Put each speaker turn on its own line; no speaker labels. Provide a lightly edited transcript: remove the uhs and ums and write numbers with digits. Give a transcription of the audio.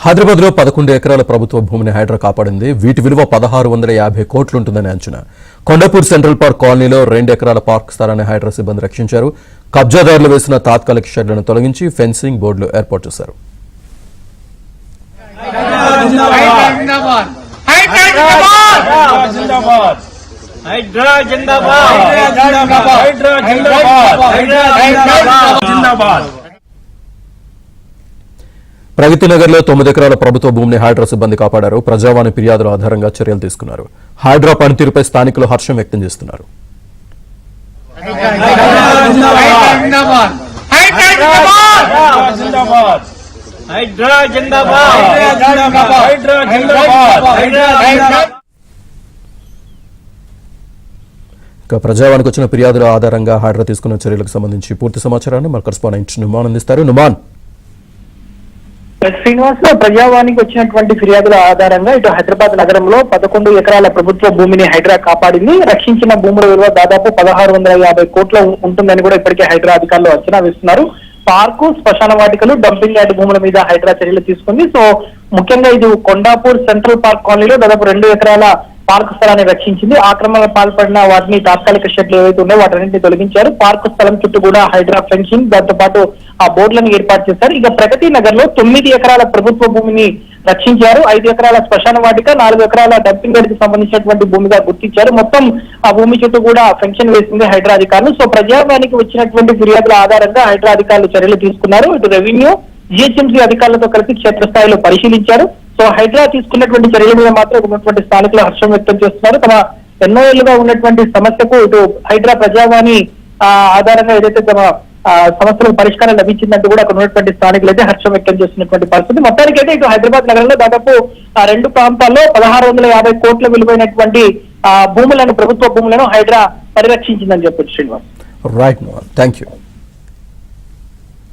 హైదరాబాద్ లో 11 ఎకరాల ప్రభుత్వ భూమిని హైడ్రా కాపాడింది. వీటి విలువ 1650 కోట్లుంటుందని అంచనా. కొండాపూర్ సెంట్రల్ పార్క్ కాలనీలో 2 ఎకరాల పార్క్ స్థలాన్ని హైడ్రా సిబ్బంది రక్షించారు. కబ్జాదారులు వేసిన తాత్కాలిక షెడ్లను తొలగించి ఫెన్సింగ్ బోర్డులు ఏర్పాటు చేశారు. ప్రగతి నగర్ లో 9 ఎకరాల ప్రభుత్వ భూమిని హైడ్రా సిబ్బంది కాపాడారు. ప్రజావాణి ఫిర్యాదుల ఆధారంగా చర్యలు తీసుకున్నారు. హైడ్రా పనితీరుపై స్థానికులు హర్షం వ్యక్తం చేస్తున్నారు. ప్రజావానికి వచ్చిన ఫిర్యాదుల ఆధారంగా హైడ్రా తీసుకున్న చర్యలకు సంబంధించి పూర్తి సమాచారాన్ని మన కరెస్పాండెంట్ నుమాన్ అందిస్తారు. నుమాన్,
శ్రీనివాస్, ప్రజావానికి వచ్చినటువంటి ఫిర్యాదుల ఆధారంగా ఇటు హైదరాబాద్ నగరంలో 11 ఎకరాల ప్రభుత్వ భూమిని హైడ్రా కాపాడింది. రక్షించిన భూముల విలువ దాదాపు 1650 కోట్ల ఉంటుందని కూడా ఇప్పటికే హైడ్రా అధికారులు అంచనా వేస్తున్నారు. పార్కు, శ్మశాన వాటికలు, డంపింగ్ యార్డ్ భూముల మీద హైడ్రా చర్యలు తీసుకుంది. సో ముఖ్యంగా ఇది కొండాపూర్ సెంట్రల్ పార్క్ కాలనీలో దాదాపు 2 ఎకరాల పార్కు స్థలాన్ని రక్షించింది. ఆక్రమణకు పాల్పడిన వాటిని తాత్కాలిక షెడ్లు ఏవైతే ఉన్నాయో వాటన్నింటినీ తొలగించారు. పార్కు స్థలం చుట్టూ కూడా హైడ్రా ఫెన్సింగ్, దాంతో పాటు ఆ బోర్డులను ఏర్పాటు చేశారు. ఇక ప్రగతి నగర్ లో 9 ఎకరాల ప్రభుత్వ భూమిని రక్షించారు. 5 ఎకరాల శ్మశాన వాటిక, 4 ఎకరాల డంపింగ్ యార్డ్ కి సంబంధించినటువంటి భూమిగా గుర్తించారు. మొత్తం ఆ భూమి చుట్టూ కూడా ఫెన్షన్ వేసింది హైడ్రా అధికారులు. సో ప్రజావానికి వచ్చినటువంటి ఫిర్యాదుల ఆధారంగా హైడ్రా అధికారులు చర్యలు తీసుకున్నారు. ఇటు రెవెన్యూ, జిహెచ్ఎంసీ అధికారులతో కలిసి క్షేత్రస్థాయిలో పరిశీలించారు. సో హైడ్రా తీసుకున్నటువంటి చర్యల మీద మాత్రం ఉన్నటువంటి స్థానికులు హర్షం వ్యక్తం చేస్తున్నారు. తమ ఎన్నో ఏళ్లుగా ఉన్నటువంటి సమస్యకు ఇటు హైడ్రా ప్రజావాణి ఆధారంగా ఏదైతే తమ సమస్యలకు పరిష్కారం లభించిందంటూ కూడా అక్కడ ఉన్నటువంటి స్థానికులు అయితే హర్షం వ్యక్తం చేస్తున్నటువంటి పరిస్థితి. మొత్తానికైతే ఇటు హైదరాబాద్ నగరంలో దాదాపు 2 ప్రాంతాల్లో 1650 కోట్ల విలువైనటువంటి భూములను, ప్రభుత్వ భూములను హైడ్రా పరిరక్షించిందని చెప్పొచ్చు. Srinivas,
right, thank you.